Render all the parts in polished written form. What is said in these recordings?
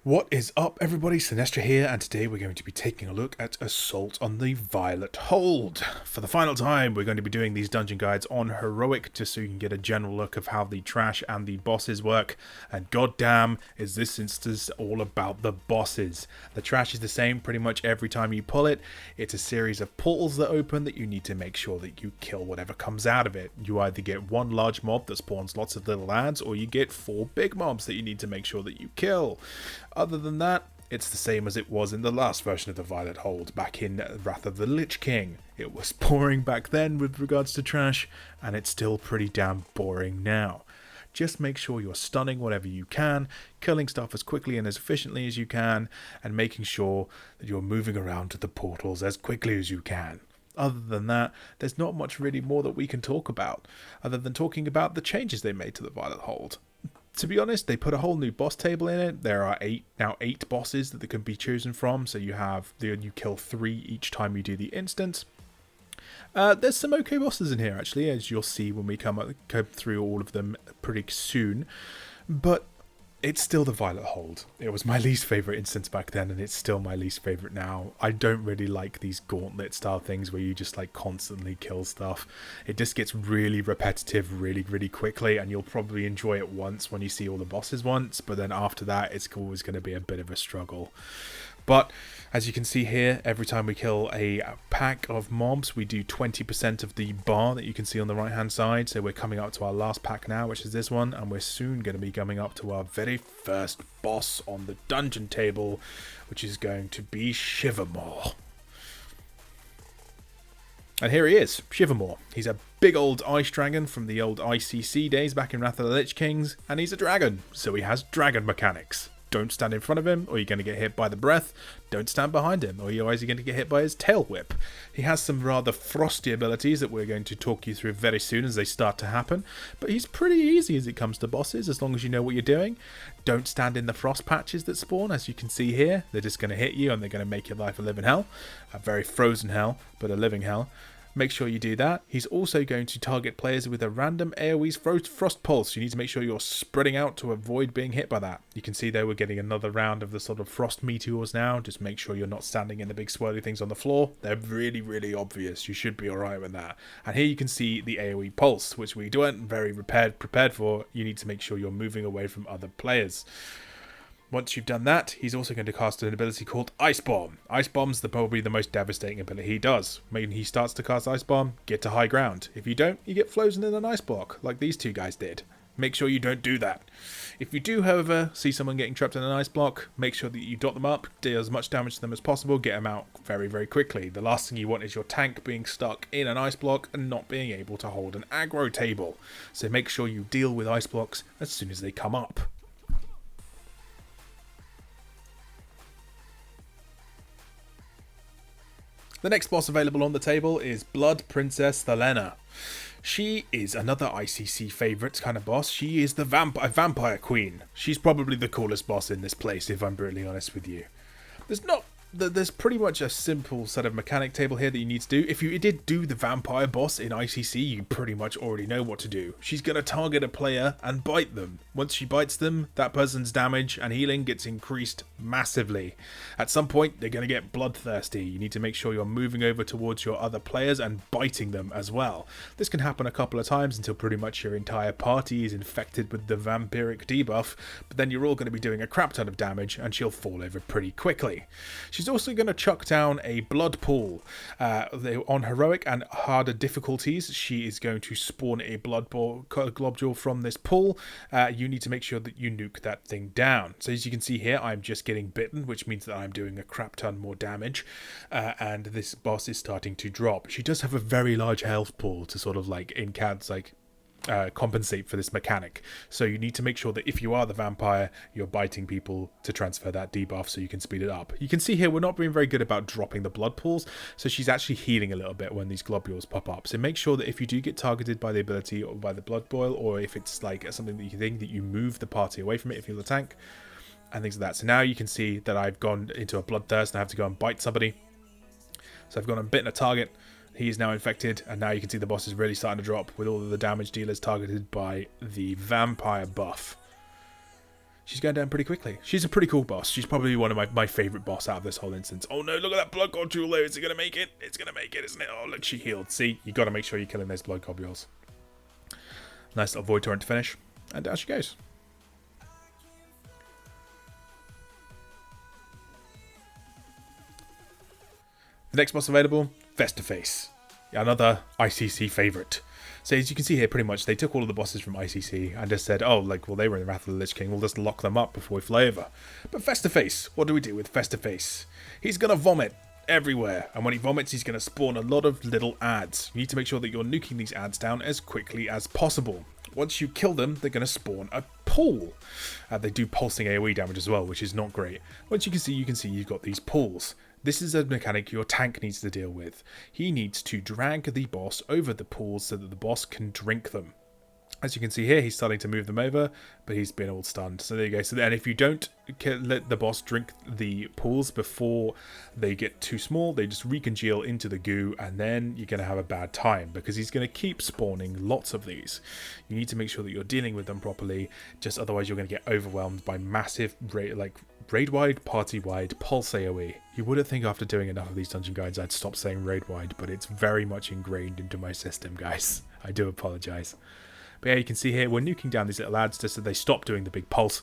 What is up, everybody? Sinestra here, and today we're going to be taking a look at Assault on the Violet Hold. For the final time, we're going to be doing these dungeon guides on Heroic, just so you can get a general look of how the trash and the bosses work. And goddamn, is this instance all about the bosses. The trash is the same pretty much every time you pull it. It's a series of portals that open that you need to make sure that you kill whatever comes out of it. You either get one large mob that spawns lots of little ads, or you get 4 big mobs that you need to make sure that you kill. Other than that, it's the same as it was in the last version of the Violet Hold, back in Wrath of the Lich King. It was boring back then with regards to trash, and it's still pretty damn boring now. Just make sure you're stunning whatever you can, killing stuff as quickly and as efficiently as you can, and making sure that you're moving around to the portals as quickly as you can. Other than that, there's not much really more that we can talk about, other than talking about the changes they made to the Violet Hold. To be honest, they put a whole new boss table in it. There are now eight bosses that can be chosen from. So you kill 3 each time you do the instance. There's some okay bosses in here actually, as you'll see when we come through all of them pretty soon. But it's still the Violet Hold. It was my least favourite instance back then, and it's still my least favourite now. I don't really like these gauntlet style things where you just like constantly kill stuff. It just gets really repetitive really quickly, and you'll probably enjoy it once when you see all the bosses once, but then after that it's always going to be a bit of a struggle. But as you can see here, every time we kill a pack of mobs, we do 20% of the bar that you can see on the right hand side. So we're coming up to our last pack now, which is this one, and we're soon going to be coming up to our very first boss on the dungeon table, which is going to be Shivermore. And here he is, Shivermore. He's a big old ice dragon from the old ICC days back in Wrath of the Lich Kings, and he's a dragon, so he has dragon mechanics. Don't stand in front of him, or you're going to get hit by the breath. Don't stand behind him, or you're always going to get hit by his tail whip. He has some rather frosty abilities that we're going to talk you through very soon as they start to happen. But he's pretty easy as it comes to bosses, as long as you know what you're doing. Don't stand in the frost patches that spawn, as you can see here. They're just going to hit you, and they're going to make your life a living hell. A very frozen hell, but a living hell. Make sure you do that. He's also going to target players with a random AoE's frost pulse. You need to make sure you're spreading out to avoid being hit by that. You can see there we're getting another round of the sort of frost meteors now. Just make sure you're not standing in the big swirly things on the floor. They're really obvious. You should be alright with that. And here you can see the AoE pulse, which we weren't very prepared for. You need to make sure you're moving away from other players. Once you've done that, he's also going to cast an ability called Ice Bomb. Ice Bomb's probably the most devastating ability he does. When he starts to cast Ice Bomb, get to high ground. If you don't, you get frozen in an ice block, like these two guys did. Make sure you don't do that. If you do, however, see someone getting trapped in an ice block, make sure that you dot them up, deal as much damage to them as possible, get them out very quickly. The last thing you want is your tank being stuck in an ice block and not being able to hold an aggro table. So make sure you deal with ice blocks as soon as they come up. The next boss available on the table is Blood Princess Thelena. She is another ICC favourite kind of boss. She is the vampire queen. She's probably the coolest boss in this place, if I'm brutally honest with you. There's pretty much a simple set of mechanic table here that you need to do. If you did do the vampire boss in ICC, you pretty much already know what to do. She's going to target a player and bite them. Once she bites them, that person's damage and healing gets increased massively. At some point, they're going to get bloodthirsty. You need to make sure you're moving over towards your other players and biting them as well. This can happen a couple of times until pretty much your entire party is infected with the vampiric debuff, but then you're all going to be doing a crap ton of damage and she'll fall over pretty quickly. She's also going to chuck down a blood pool. On heroic and harder difficulties, she is going to spawn a blood globule from this pool. You need to make sure that you nuke that thing down. So as you can see here, I'm just getting bitten, which means that I'm doing a crap ton more damage. And this boss is starting to drop. She does have a very large health pool to sort of like, in CAD's like, compensate for this mechanic. So you need to make sure that if you are the vampire, you're biting people to transfer that debuff so you can speed it up. You can see here we're not being very good about dropping the blood pools, so she's actually healing a little bit when these globules pop up. So make sure that if you do get targeted by the ability or by the blood boil, or if it's like something that you think, that you move the party away from it if you're the tank and things like that. So now you can see that I've gone into a bloodthirst and I have to go and bite somebody. So I've gone and bitten a target. He is now infected, and now you can see the boss is really starting to drop with all of the damage dealers targeted by the vampire buff. She's going down pretty quickly. She's a pretty cool boss. She's probably one of my favourite boss out of this whole instance. Oh no, look at that blood globule though. Is it going to make it? It's going to make it, isn't it? Oh, look, she healed. See, you got to make sure you're killing those blood globules. Nice little void torrent to finish. And down she goes. The next boss available, Festerface. Another ICC favourite. So as you can see here, pretty much they took all of the bosses from ICC and just said, oh, like, well, they were in the Wrath of the Lich King, we'll just lock them up before we fly over. But Festerface, what do we do with Festerface? He's going to vomit everywhere, and when he vomits, he's going to spawn a lot of little ads. You need to make sure that you're nuking these ads down as quickly as possible. Once you kill them, they're going to spawn a pool. They do pulsing AoE damage as well, which is not great. Once you can see you've got these pools. This is a mechanic your tank needs to deal with. He needs to drag the boss over the pools so that the boss can drink them. As you can see here, he's starting to move them over, but he's been all stunned. So there you go. So then if you don't let the boss drink the pools before they get too small, they just recongeal into the goo, and then you're going to have a bad time because he's going to keep spawning lots of these. You need to make sure that you're dealing with them properly, just otherwise you're going to get overwhelmed by massive, raid-wide, party-wide, pulse AoE. You wouldn't think after doing enough of these dungeon guides I'd stop saying raid-wide, but it's very much ingrained into my system, guys. I do apologise. But yeah, you can see here, we're nuking down these little ads just so they stop doing the big pulse.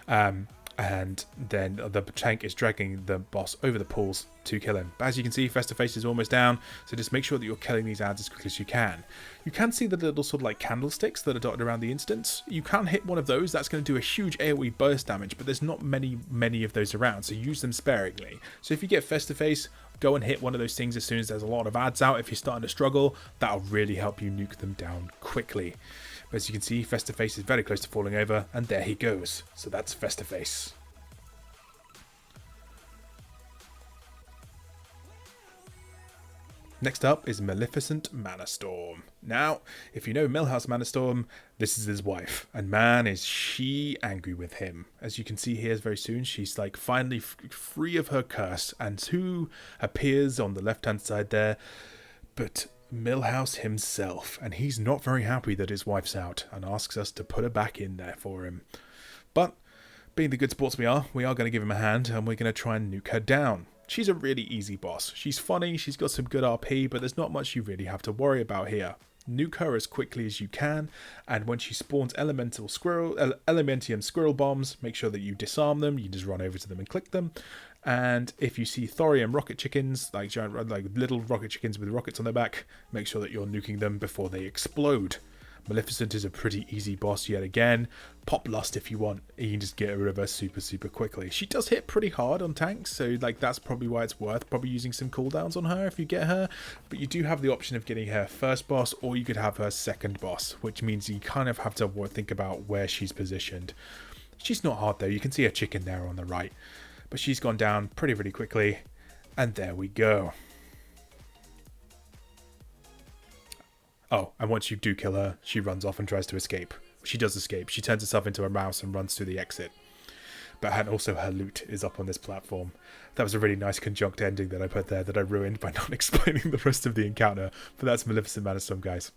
And then the tank is dragging the boss over the pools to kill him. But as you can see, Festerface is almost down, so just make sure that you're killing these ads as quickly as you can. You can see the little sort of like candlesticks that are dotted around the instance. You can hit one of those, that's going to do a huge AoE burst damage, but there's not many of those around, so use them sparingly. So if you get Festerface, go and hit one of those things as soon as there's a lot of ads out. If you're starting to struggle, that'll really help you nuke them down quickly. But as you can see, Festerface is very close to falling over, and there he goes. So that's Festerface. Next up is Maleficent Manastorm. Now, if you know Millhouse Manastorm, this is his wife, and man is she angry with him. As you can see here very soon, she's like finally free of her curse, and who appears on the left-hand side there but Millhouse himself, and he's not very happy that his wife's out and asks us to put her back in there for him. But being the good sports we are going to give him a hand, and we're going to try and nuke her down. She's a really easy boss. She's funny, she's got some good RP, but there's not much you really have to worry about here. Nuke her as quickly as you can, and when she spawns Elementium squirrel bombs, make sure that you disarm them. You just run over to them and click them. And if you see thorium rocket chickens, like little rocket chickens with rockets on their back, make sure that you're nuking them before they explode. Maleficent is a pretty easy boss yet again. Pop Lust if you want, you can just get rid of her super quickly. She does hit pretty hard on tanks, so like that's probably why it's worth probably using some cooldowns on her if you get her. But you do have the option of getting her first boss, or you could have her second boss, which means you kind of have to think about where she's positioned. She's not hard though, you can see a chicken there on the right. But she's gone down pretty quickly, and there we go. Oh, and once you do kill her, she runs off and tries to escape. She does escape. She turns herself into a mouse and runs through the exit. But also her loot is up on this platform. That was a really nice conjunct ending that I put there that I ruined by not explaining the rest of the encounter. But that's Maleficent Manastorm, guys.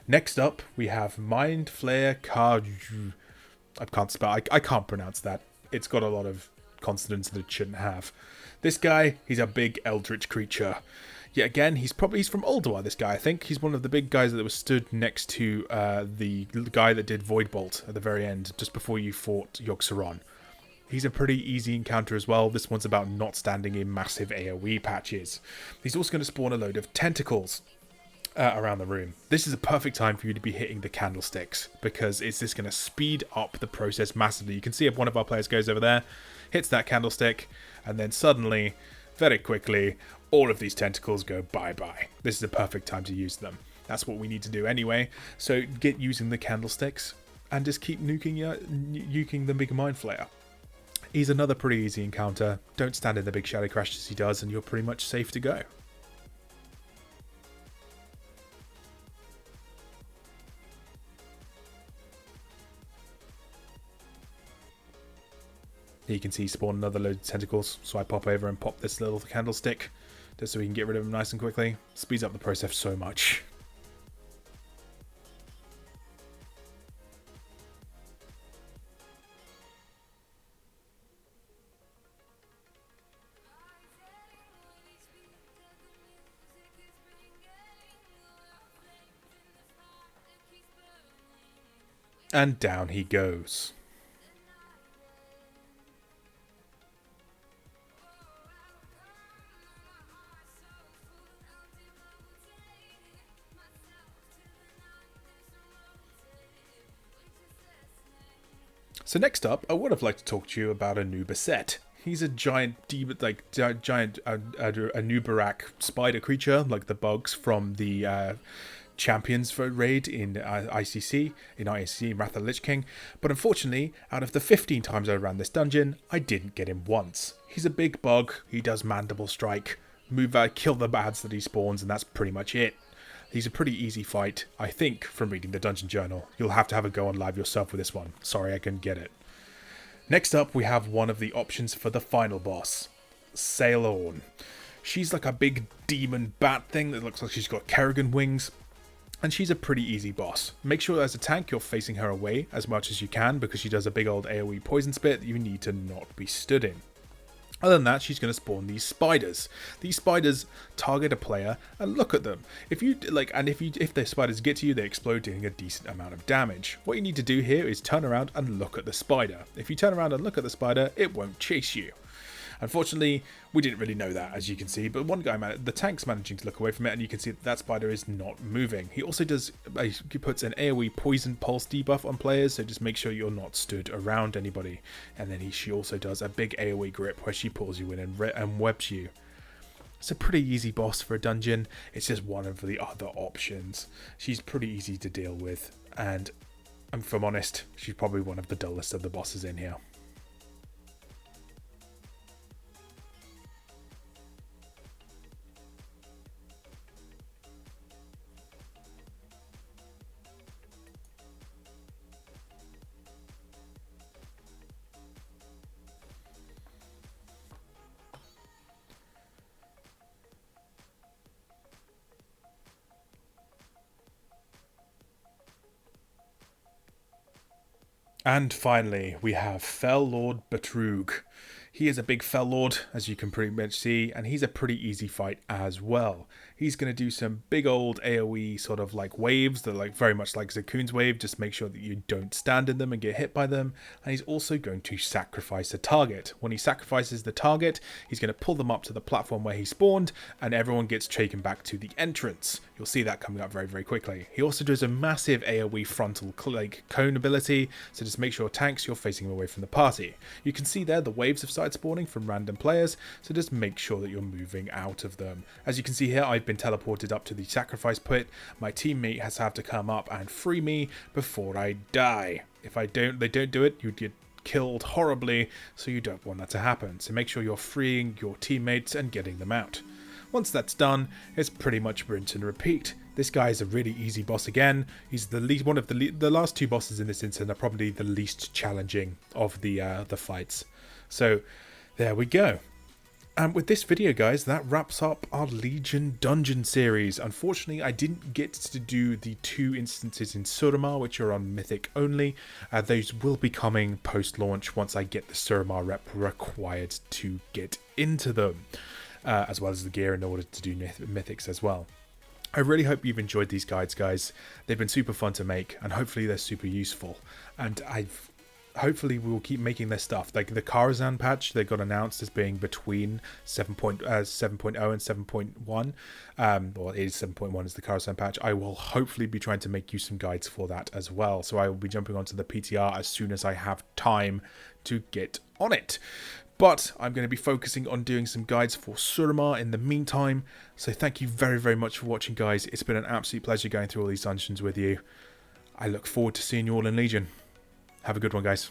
Next up, we have Mind Flayer Kaju. I can't spell. I can't pronounce that. It's got a lot of consonants that it shouldn't have. This guy, he's a big eldritch creature. Yet again, he's from Ulduar, this guy, I think. He's one of the big guys that was stood next to the guy that did Voidbolt at the very end, just before you fought Yogg-Saron. He's a pretty easy encounter as well. This one's about not standing in massive AoE patches. He's also going to spawn a load of tentacles around the room. This is a perfect time for you to be hitting the candlesticks, because it's just going to speed up the process massively. You can see if one of our players goes over there, hits that candlestick, and then suddenly, very quickly, all of these tentacles go bye-bye. This is a perfect time to use them. That's what we need to do anyway. So get using the candlesticks and just keep nuking the big Mind Flayer. He's another pretty easy encounter. Don't stand in the big shadow crashes he does, and you're pretty much safe to go. Here you can see spawn another load of tentacles, so I pop over and pop this little candlestick just so we can get rid of them nice and quickly. Speeds up the process so much. And down he goes. So next up, I would have liked to talk to you about Anubis. He's a giant demon, giant Anubarak spider creature, like the bugs from the Champions for raid in ICC, Wrath of the Lich King. But unfortunately, out of the 15 times I ran this dungeon, I didn't get him once. He's a big bug. He does mandible strike, kill the bads that he spawns, and that's pretty much it. He's a pretty easy fight, I think, from reading the dungeon journal. You'll have to have a go on live yourself with this one. Sorry I couldn't get it. Next up, we have one of the options for the final boss, Sailorn. She's like a big demon bat thing that looks like she's got Kerrigan wings. And she's a pretty easy boss. Make sure as a tank you're facing her away as much as you can, because she does a big old AoE poison spit that you need to not be stood in. Other than that, she's going to spawn these spiders. These spiders target a player and look at them. If the spiders get to you, they explode, doing a decent amount of damage. What you need to do here is turn around and look at the spider. If you turn around and look at the spider, it won't chase you. Unfortunately, we didn't really know that, as you can see, but one guy, the tank's managing to look away from it, and you can see that spider is not moving. He also he puts an AoE poison pulse debuff on players, so just make sure you're not stood around anybody. And then she also does a big AoE grip where she pulls you in and webs you. It's a pretty easy boss for a dungeon. It's just one of the other options. She's pretty easy to deal with, and if I'm honest, she's probably one of the dullest of the bosses in here. And finally, we have Fell Lord Betrug. He is a big Fell Lord, as you can pretty much see, and he's a pretty easy fight as well. He's going to do some big old AoE sort of like waves that are very much like Zakuun's wave. Just make sure that you don't stand in them and get hit by them. And he's also going to sacrifice a target. When he sacrifices the target, he's going to pull them up to the platform where he spawned, and everyone gets taken back to the entrance. You'll see that coming up very, very quickly. He also does a massive AoE frontal cone ability, so just make sure tanks, you're facing him away from the party. You can see there the waves of side spawning from random players, so just make sure that you're moving out of them. As you can see here, I've been teleported up to the sacrifice pit. My teammate has had to come up and free me before I die. If they don't do it, you'd get killed horribly, so you don't want that to happen. So make sure you're freeing your teammates and getting them out. Once that's done, it's pretty much rinse and repeat. This guy is a really easy boss again. He's the least one of the last two bosses in this instance are probably the least challenging of the fights. So there we go. And with this video, guys, that wraps up our Legion Dungeon series. Unfortunately, I didn't get to do the 2 instances in Suramar, which are on Mythic only. Those will be coming post-launch once I get the Suramar rep required to get into them, as well as the gear in order to do Mythics as well. I really hope you've enjoyed these guides, guys. They've been super fun to make, and hopefully they're super useful. And hopefully we'll keep making this stuff. Like the Karazhan patch, they got announced as being between 7.0 and 7.1. Well, it is 7.1 is the Karazhan patch. I will hopefully be trying to make you some guides for that as well. So I will be jumping onto the PTR as soon as I have time to get on it. But I'm going to be focusing on doing some guides for Suramar in the meantime. So thank you very, very much for watching, guys. It's been an absolute pleasure going through all these dungeons with you. I look forward to seeing you all in Legion. Have a good one, guys.